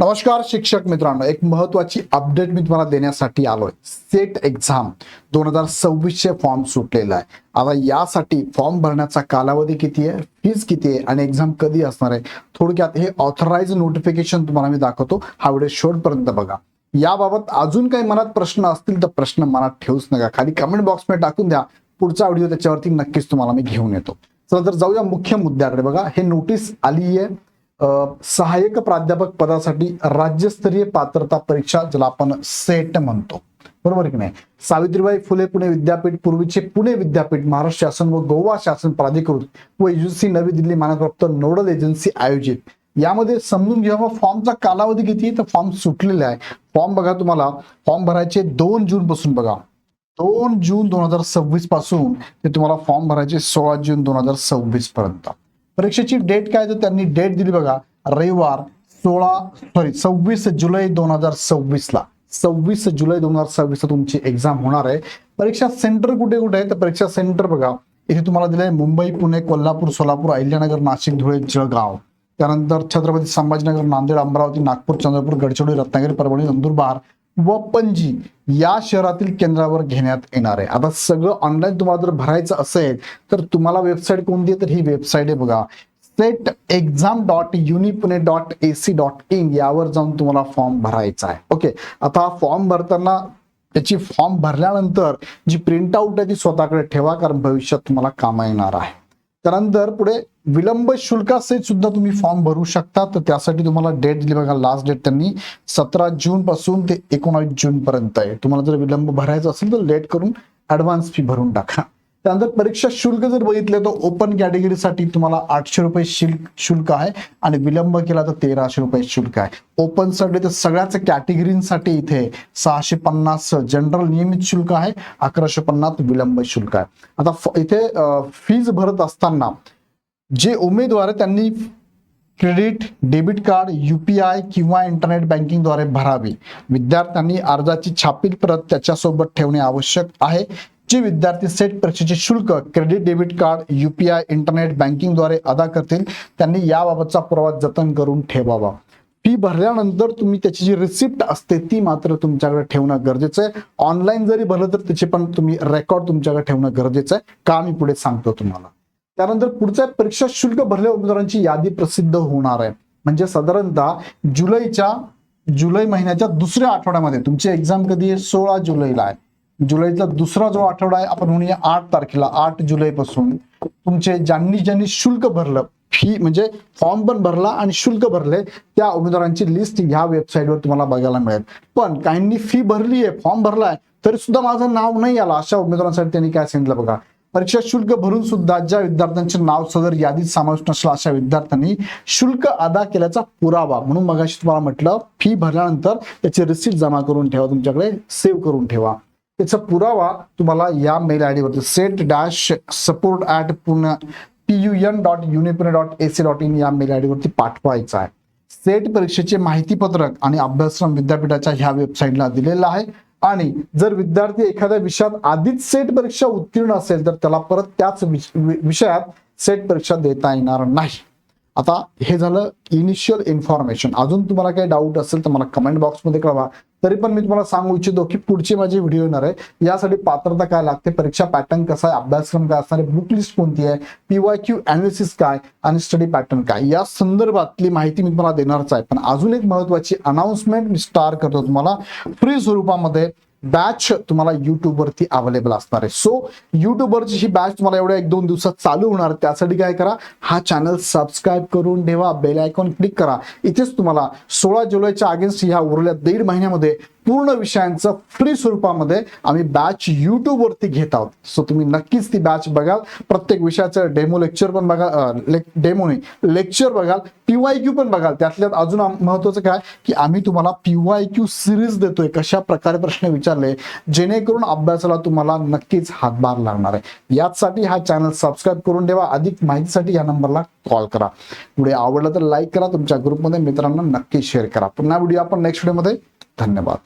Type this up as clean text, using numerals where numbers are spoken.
नमस्कार शिक्षक मित्रांनो, एक महत्वाची अपडेट मी तुम्हाला देण्यासाठी आलोय। सेट एक्झाम 2026 चे फॉर्म सुटलेला आहे। आता यासाठी फॉर्म भरण्याचा कालावधी किती आहे, फीस किती आहे आणि एक्झाम कधी असणार आहे, थोडक्यात हे ऑथराइज नोटिफिकेशन तुम्हाला मी दाखवतो। हा व्हिडिओ शेवटपर्यंत बघा। याबाबत अजून काही मनात प्रश्न असतील तर प्रश्न मनात ठेवूच नका, खाली कमेंट बॉक्स मध्ये टाकून द्या। पुढचा व्हिडिओ त्याच्यावरती नक्कीच तुम्हाला मी घेऊन येतो। चला तर जाऊया मुख्य मुद्द्याकडे। बघा, हे नोटीस आली आहे सहाय्यक प्राध्यापक पदासाठी राज्यस्तरीय पात्रता परीक्षा, ज्याला आपण सेट म्हणतो, बरोबर की नाही। सावित्रीबाई फुले पुणे विद्यापीठ, पूर्वीचे पुणे विद्यापीठ, महाराष्ट्र शासन व गोवा शासन प्राधिकृत व यूजीसी नवी दिल्ली मानकप्राप्त नोडल एजन्सी आयोजित। यामध्ये समजून घ्या फॉर्मचा कालावधी किती आहे, तर फॉर्म सुटलेला आहे। फॉर्म बघा, तुम्हाला फॉर्म भरायचे 2 जून पासून, बघा 2 जून 2026 पासून ते तुम्हाला फॉर्म भरायचे 16 जून 2026 पर्यंत। परीक्षेची डेट काय, तर त्यांनी डेट दिली बघा, रविवार 26 जुलै 2026 ला, 26 जुलै 2026 ला तुमची एक्झाम होणार आहे। परीक्षा सेंटर कुठे कुठे आहे, तर परीक्षा सेंटर बघा इथे तुम्हाला दिलंय मुंबई, पुणे, कोल्हापूर, सोलापूर, अहिल्यानगर, नाशिक, धुळे, जळगाव, त्यानंतर छत्रपती संभाजीनगर, नांदेड, अमरावती, नागपूर, चंद्रपूर, गडचिरोली, रत्नागिरी, परभणी, नंदुरबार व पणजी या शहरातील केंद्रावर घेण्यात येणार आहे। आता सगळं ऑनलाईन तुम्हाला जर भरायचं असेल तर तुम्हाला वेबसाईट कोणती आहे, तर ही वेबसाईट आहे बघा, setexam.unipune.ac.in यावर जाऊन तुम्हाला फॉर्म भरायचा आहे। ओके, आता फॉर्म भरताना त्याची फॉर्म भरल्यानंतर जी प्रिंट आउट आहे ती स्वतःकडे ठेवा, कारण भविष्यात तुम्हाला कामा येणार आहे। त्यानंतर पुढे विलंब शुल्कासहित सुद्धा तुम्ही फॉर्म भरू शकता। तर त्यासाठी तुम्हाला डेट दिली बघा, लास्ट डेट त्यांनी 17 जून पासून ते 19 जून पर्यंत आहे। तुम्हाला जर विलंब भरायचा असेल तर लेट करून ऍडव्हान्स फी भरून टाका। त्यानंतर परीक्षा शुल्क जर बघितलं तर ओपन कॅटेगरीसाठी तुम्हाला 800 रुपये शुल्क आहे आणि विलंब केला तर 1300 रुपये शुल्क आहे। ओपन साठी तर सगळ्याच कॅटेगरीसाठी इथे 650 जनरल नियमित शुल्क आहे, 1150 विलंब शुल्क आहे। आता इथे फीज भरत असताना जे उमेदवार आहे त्यांनी क्रेडिट, डेबिट कार्ड, UPI किंवा इंटरनेट बँकिंगद्वारे भरावी। विद्यार्थ्यांनी अर्जाची छापील प्रत त्याच्यासोबत ठेवणे आवश्यक आहे। जे विद्यार्थी सेट परीक्षेचे शुल्क credit, debit card, UPI, internet बँकिंगद्वारे अदा करतील त्यांनी याबाबतचा पुरावा जतन करून ठेवावा। फी भरल्यानंतर तुम्ही त्याची जी रिसिप्ट असते ती मात्र तुमच्याकडे ठेवणं गरजेचं आहे। ऑनलाईन जरी भरलं तर त्याचे पण तुम्ही रेकॉर्ड तुमच्याकडे ठेवणं गरजेचं आहे, का मी पुढे सांगतो तुम्हाला। त्यानंतर पुढच्या परीक्षा शुल्क भरलेल्या उमेदवारांची यादी प्रसिद्ध होणार आहे, म्हणजे साधारणतः जुलै महिन्याच्या दुसऱ्या आठवड्यामध्ये तुमची एक्झाम कधी आहे, 16 जुलैला आहे। जुलैचा दुसरा जो आठवडा आहे, आपण म्हणूया 8 तारखेला, 8 जुलै पासून तुमचे ज्यांनी शुल्क भरलं, फी म्हणजे फॉर्म पण भरला आणि शुल्क भरले, त्या उमेदवारांची लिस्ट ह्या वेबसाईटवर तुम्हाला बघायला मिळेल। पण काहींनी फी भरली आहे, फॉर्म भरलाय, तरी सुद्धा माझं नाव नाही आलं, अशा उमेदवारांसाठी त्यांनी काय सांगितलं बघा, परीक्षा शुल्क भरून सुद्धा ज्या विद्यार्थ्यांचे नाव सदर यादीत समाविष्ट नसलं अशा विद्यार्थ्यांनी शुल्क अदा केल्याचा पुरावा म्हणून मगाशी तुम्हाला म्हटलं, फी भरल्यानंतर त्याची रिसिप्ट जमा करून ठेवा, तुमच्याकडे सेव्ह करून ठेवा। त्याचा पुरावा तुम्हाला या मेल आयडी वरती set-support@pun.unipune.ac.in या मेल आयडी वरती पाठवायचा आहे। सेट परीक्षेचे माहिती पत्रक आणि अभ्यासक्रम विद्यापीठाच्या ह्या वेबसाईटला दिलेला आहे। आणि जर विद्यार्थी एखाद्या विषयात आधीच सेट परीक्षा उत्तीर्ण असेल तर त्याला परत त्याच विषयात सेट परीक्षा देता येणार नाही। आता हे झालं इनिशियल इन्फॉर्मेशन। अजून तुम्हाला काही डाऊट असेल तर मला कमेंट बॉक्समध्ये कळवा। तरी पण मी तुम्हाला सांगू इच्छितो की पुढचे माझे व्हिडिओ येणार आहे, यासाठी पात्रता काय लागते, परीक्षा पॅटर्न कसा आहे, अभ्यासक्रम काय असणार आहे, बुक लिस्ट कोणती आहे, PYQ अनालिसिस काय आणि स्टडी पॅटर्न काय, या संदर्भातली माहिती मी तुम्हाला देणारच आहे। पण अजून एक महत्वाची अनाउन्समेंट मी स्टार करतो, तुम्हाला फ्री स्वरूपामध्ये बॅच तुम्हाला YouTube वरती अवेलेबल असणार आहे। सो YouTube वरची ही बॅच तुम्हाला एवढ्या 1-2 दिवसात चालू होणार। त्यासाठी काय करा, हा चॅनल सबस्क्राईब करून ठेवा, बेल आयकॉन क्लिक करा। इथेच तुम्हाला 16 जुलैच्या अगेन्स्ट ह्या उरल्या 1.5 महिन्यामध्ये पूर्ण विषयांचं फ्री स्वरूपामध्ये आम्ही बॅच YouTube वरती घेत आहोत। सो तुम्ही नक्कीच ती बॅच बघाल, प्रत्येक विषयाचं डेमो लेक्चर पण बघाल, लेक्चर बघाल, PYQ पण बघाल। त्यातल्यात अजून महत्वाचं काय की आम्ही तुम्हाला PYQ सिरीज देतोय, कशा प्रकारे प्रश्न विचारले, जेणेकरून अभ्यासाला तुम्हाला नक्कीच हातभार लागणार आहे। यासाठी हा चॅनल सबस्क्राईब करून ठेवा। अधिक माहितीसाठी या नंबरला कॉल करा। व्हिडिओ आवडला तर लाईक करा, तुमच्या ग्रुपमध्ये मित्रांना नक्की शेअर करा। पुन्हा व्हिडिओ आपण नेक्स्ट व्हिडिओमध्ये, धन्यवाद।